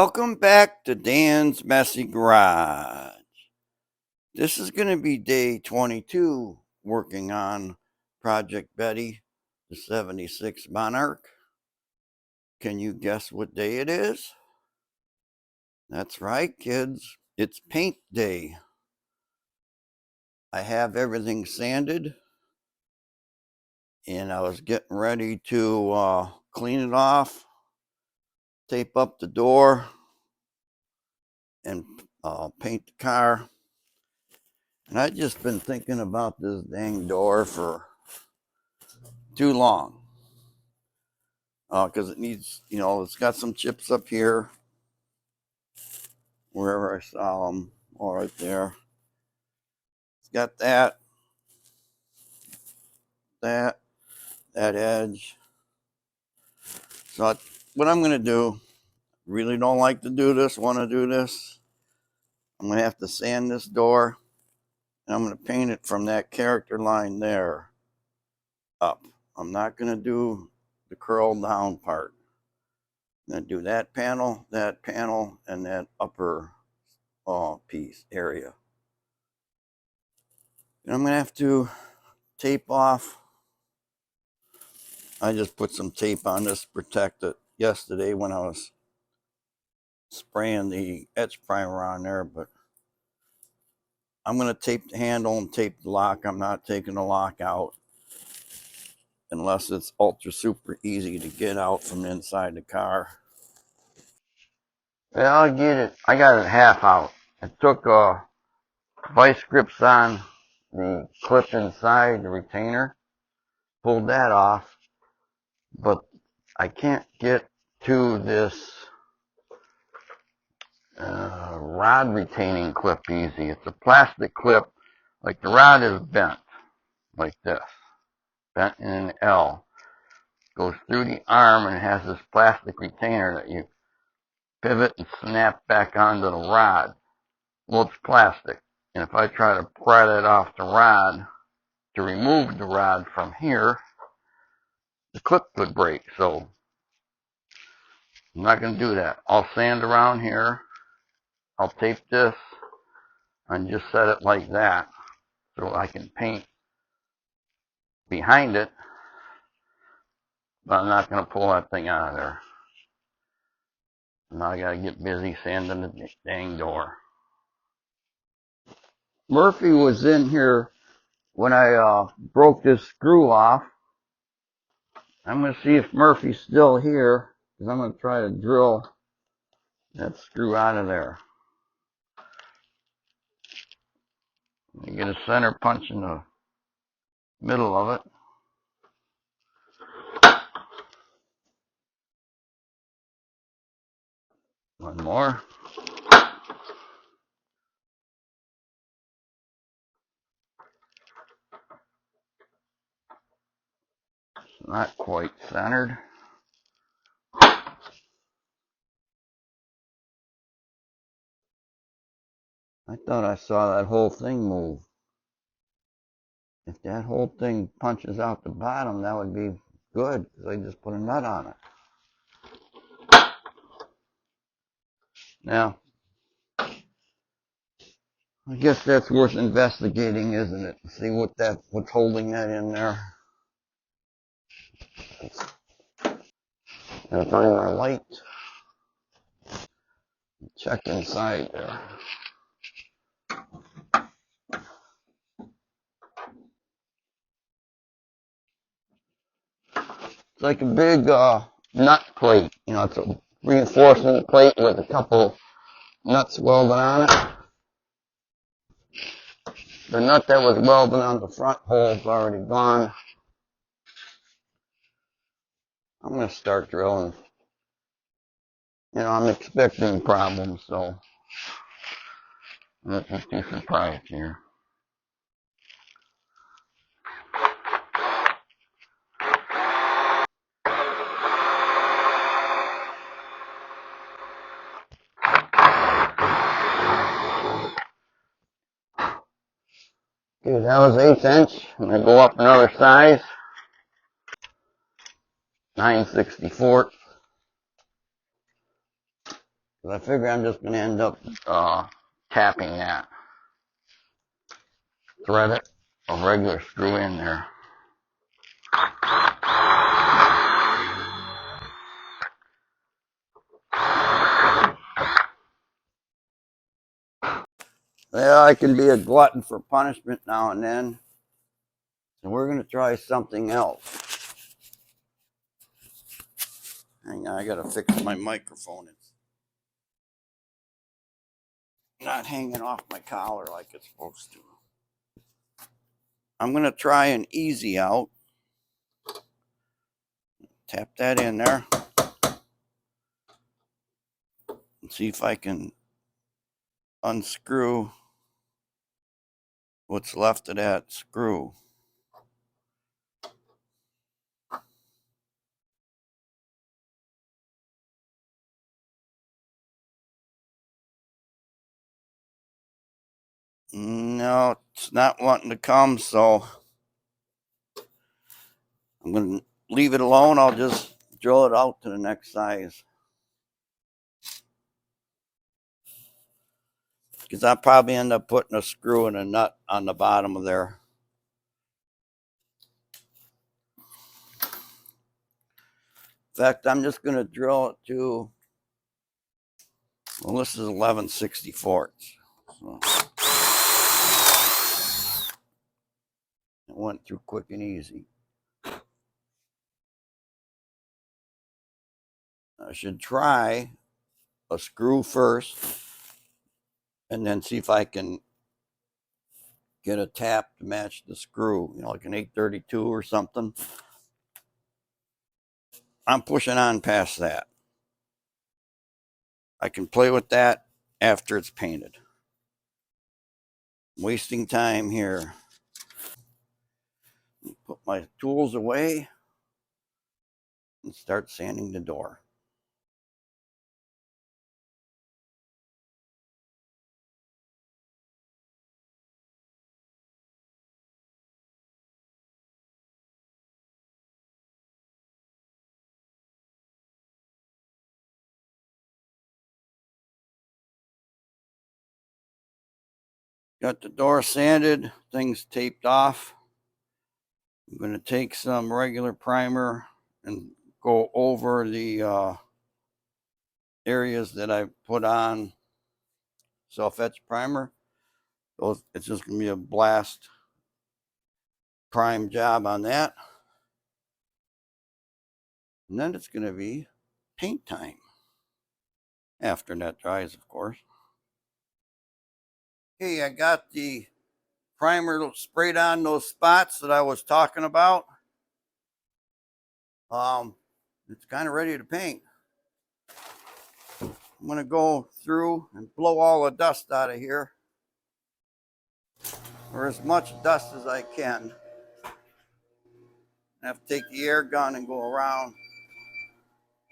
Welcome back to Dan's Messy Garage. This is going to be day 22 working on Project Betty, the 76 Monarch. Can you guess what day it is? That's right, kids. It's paint day. I have everything sanded and I was getting ready to clean it off, tape up the door, and paint the car. And I've just been thinking about this dang door for too long. Because it needs, it's got some chips up here, wherever I saw them, all right there. It's got that edge. So what I'm going to do, really don't like to do this, want to do this. I'm going to have to sand this door, and I'm going to paint it from that character line there up. I'm not going to do the curl down part. I'm going to do that panel, and that upper piece area. And I'm going to have to tape off. I just put some tape on this to protect it yesterday when I was spraying the etch primer on there, but I'm going to tape the handle and tape the lock. I'm not taking the lock out unless it's ultra super easy to get out from inside the car. Yeah, I'll get it. I got it half out. I took vice grips on the clip inside the retainer, pulled that off, but I can't get to this rod retaining clip easy. It's a plastic clip, like the rod is bent, like this, bent in an L. Goes through the arm and it has this plastic retainer that you pivot and snap back onto the rod. Well, it's plastic, and if I try to pry that off the rod to remove the rod from here, the clip could break, so I'm not going to do that. I'll sand around here, I'll tape this, and just set it like that so I can paint behind it, but I'm not going to pull that thing out of there. Now I got to get busy sanding the dang door. Murphy was in here when I broke this screw off. I'm going to see if Murphy's still here, because I'm going to try to drill that screw out of there. You get a center punch in the middle of it. One more. It's not quite centered. I thought I saw that whole thing move. If that whole thing punches out the bottom, that would be good, because I just put a nut on it. Now, I guess that's worth investigating, isn't it? See what's holding that in there. Gonna find my light. Check inside there. It's like a big nut plate. It's a reinforcement plate with a couple nuts welded on it. The nut that was welded on the front hole's already gone. I'm going to start drilling. I'm expecting problems, so let's just do some pries here. Okay, that was 1/8 inch. I'm going to go up another size. 9/64. I figure I'm just going to end up tapping that. Thread a regular screw in there. Yeah, I can be a glutton for punishment now and then. So we're going to try something else. Hang on, I got to fix my microphone. It's not hanging off my collar like it's supposed to. I'm going to try an easy out. Tap that in there. And see if I can unscrew what's left of that screw. No, it's not wanting to come, so I'm going to leave it alone. I'll just drill it out to the next size. Because I'll probably end up putting a screw and a nut on the bottom of there. In fact, I'm just going to drill it to, well, this is 11/64. So it went through quick and easy. I should try a screw first and then see if I can get a tap to match the screw, like an 832 or something. I'm pushing on past that. I can play with that after it's painted. I'm wasting time here. Put my tools away and start sanding the door. Got the door sanded, things taped off. I'm going to take some regular primer and go over the areas that I put on self-etch primer. It's just going to be a blast prime job on that. And then it's going to be paint time. After that dries, of course. Okay, I got the primer sprayed on those spots that I was talking about. It's kind of ready to paint. I'm going to go through and blow all the dust out of here, or as much dust as I can. I have to take the air gun and go around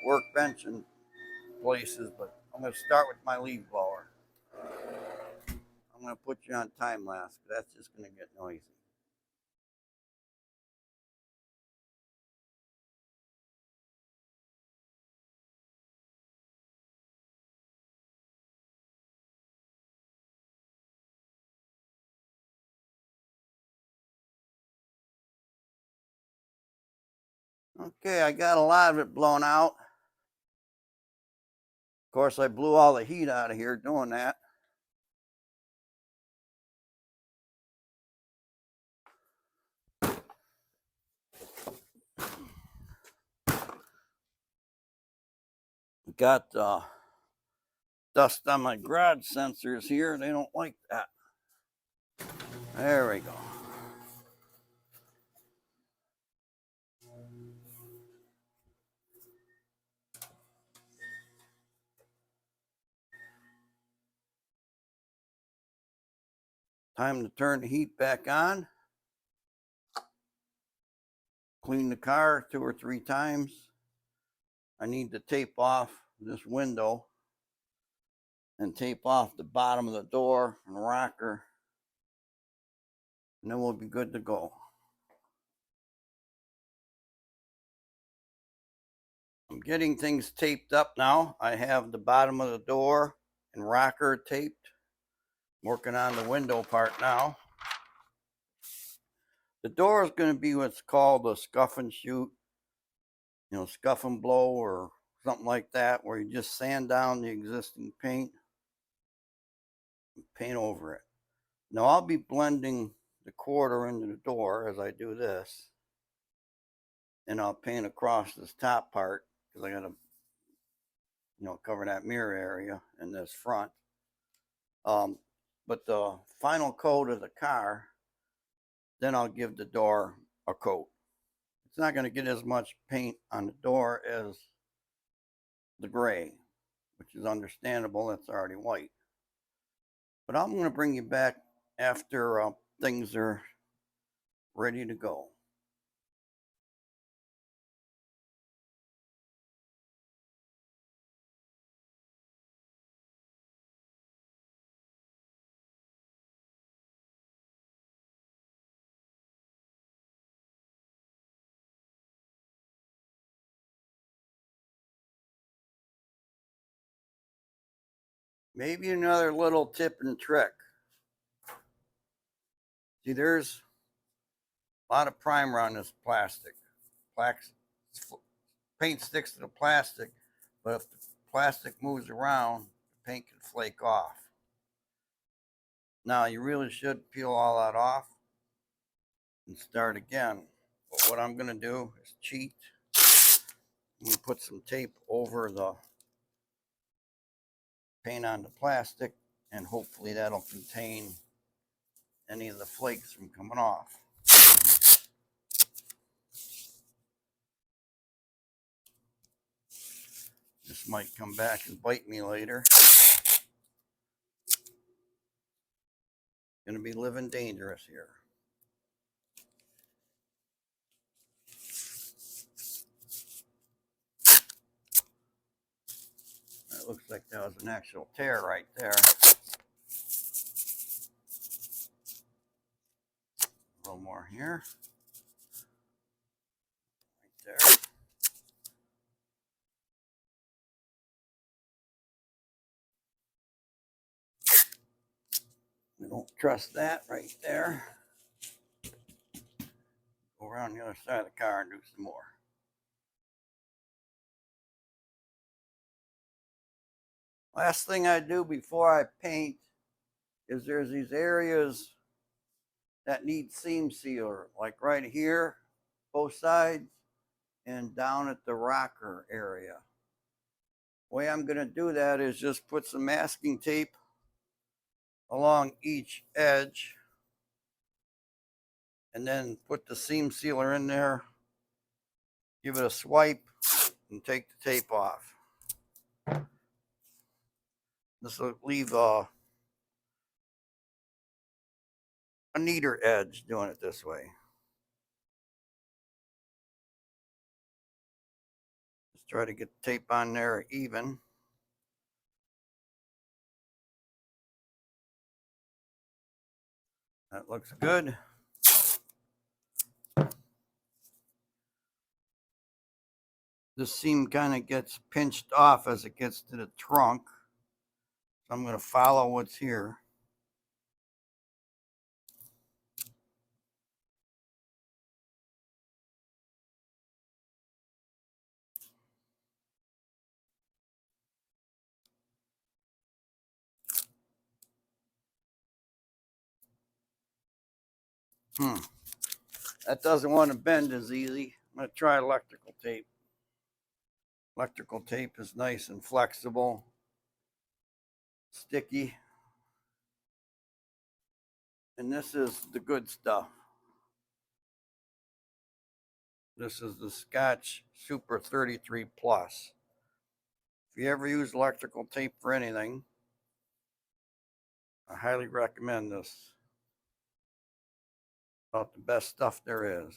workbench and places, but I'm going to start with my leaf blower. I'm going to put you on time lapse, but that's just going to get noisy. Okay, I got a lot of it blown out. Of course, I blew all the heat out of here doing that. Got dust on my garage sensors here. They don't like that. There we go. Time to turn the heat back on. Clean the car 2 or 3 times. I need to tape off this window and tape off the bottom of the door and rocker, and then we'll be good to go. I'm getting things taped up now. I have the bottom of the door and rocker taped. I'm working on the window part now. The door is going to be what's called a scuff and shoot, scuff and blow or something like that, where you just sand down the existing paint and paint over it. Now I'll be blending the quarter into the door as I do this, and I'll paint across this top part because I got to cover that mirror area and this front. But the final coat of the car, then I'll give the door a coat. It's not going to get as much paint on the door as the gray, which is understandable. It's already white. But I'm going to bring you back after things are ready to go. Maybe another little tip and trick. See, there's a lot of primer on this plastic. Paint sticks to the plastic, but if the plastic moves around, the paint can flake off. Now, you really should peel all that off and start again. But what I'm going to do is cheat. I'm going to put some tape over the paint on the plastic, and hopefully that'll contain any of the flakes from coming off. This might come back and bite me later. Going to be living dangerous here. That looks like that was an actual tear right there. A little more here. Right there. We don't trust that right there. Go around the other side of the car and do some more. Last thing I do before I paint is there's these areas that need seam sealer, like right here, both sides, and down at the rocker area. The way I'm going to do that is just put some masking tape along each edge and then put the seam sealer in there, give it a swipe, and take the tape off. This will leave a neater edge doing it this way. Just try to get the tape on there even. That looks good. This seam kind of gets pinched off as it gets to the trunk. So I'm going to follow what's here. That doesn't want to bend as easy. I'm going to try electrical tape. Electrical tape is nice and flexible, sticky. And this is the good stuff. This is the Scotch Super 33 Plus. If you ever use electrical tape for anything, I highly recommend this. About the best stuff there is.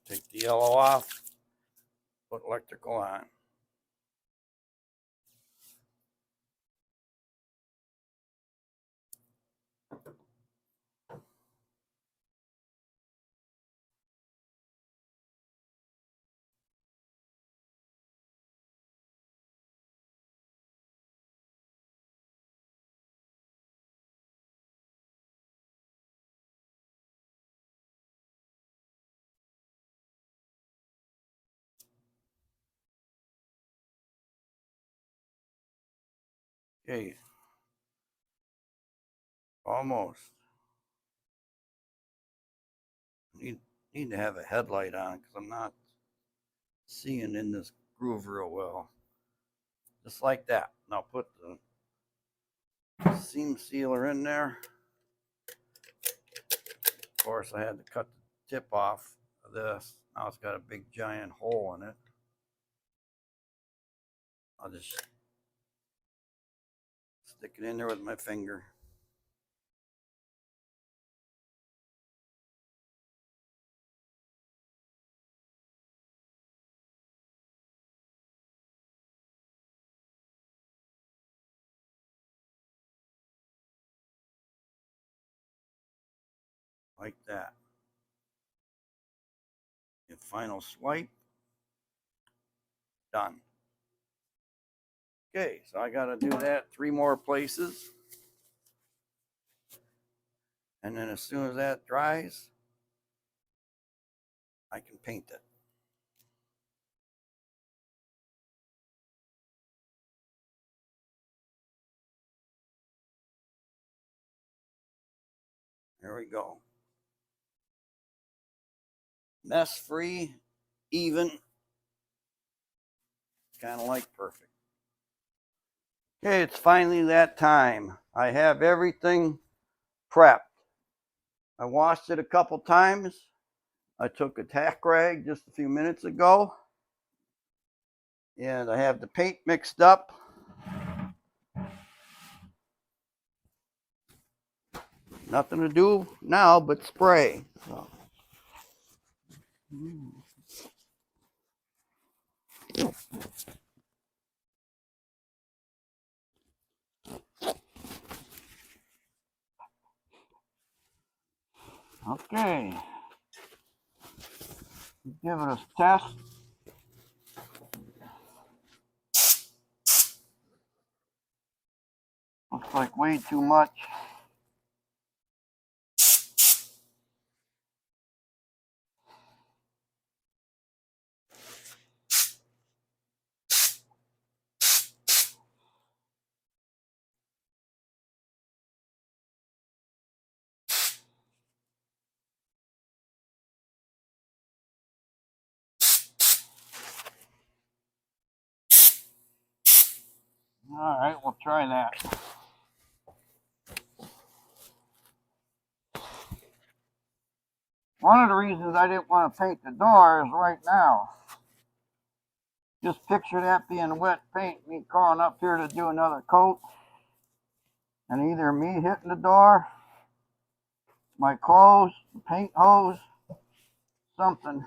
Take the yellow off, put electrical on. Okay, almost. Need to have a headlight on because I'm not seeing in this groove real well. Just like that. Now put the seam sealer in there. Of course, I had to cut the tip off of this. Now it's got a big giant hole in it. I'll just stick it in there with my finger. Like that. And final swipe. Done. Okay, so I got to do that 3 more places. And then as soon as that dries, I can paint it. There we go. Mess free, even, kind of like perfect. Okay, it's finally that time. I have everything prepped. I washed it a couple times. I took a tack rag just a few minutes ago. And I have the paint mixed up. Nothing to do now but spray. So. Okay. Give it a test. Looks like way too much. All right, we'll try that. One of the reasons I didn't want to paint the door is right now. Just picture that being wet paint, me crawling up here to do another coat, and either me hitting the door, my clothes, the paint hose, something.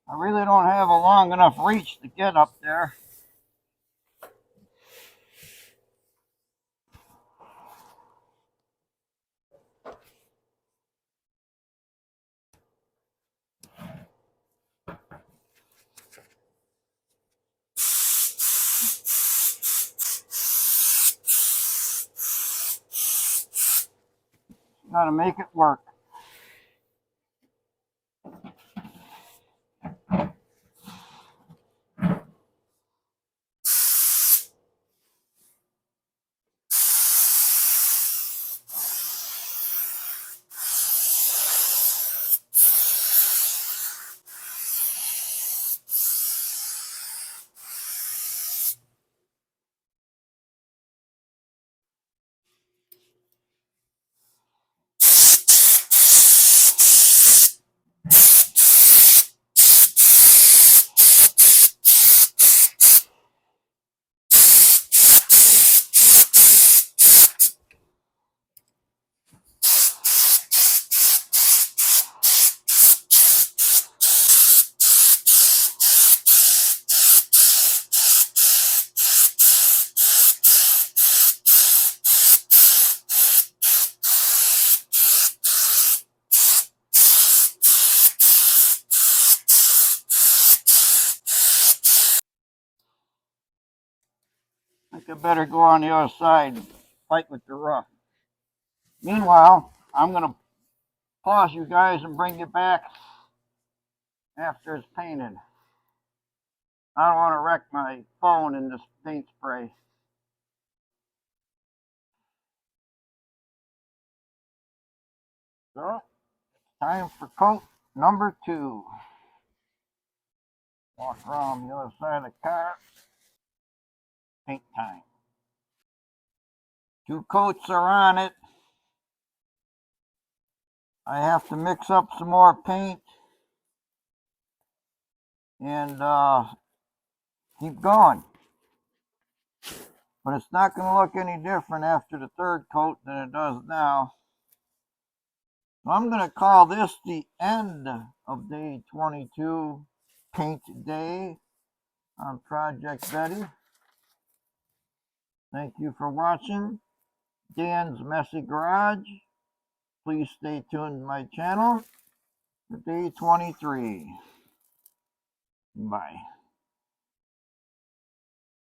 I really don't have a long enough reach to get up there. Gotta make it work. I think I better go on the other side and fight with the rough. Meanwhile, I'm gonna pause you guys and bring you back after it's painted. I don't want to wreck my phone in this paint spray. So, time for coat number 2. Walk around the other side of the car. Paint time. 2 coats are on it. I have to mix up some more paint and keep going. But it's not going to look any different after the 3rd coat than it does now. So I'm going to call this the end of day 22 paint day on Project Betty. Thank you for watching Dan's Messy Garage. Please stay tuned to my channel for day 23. Bye.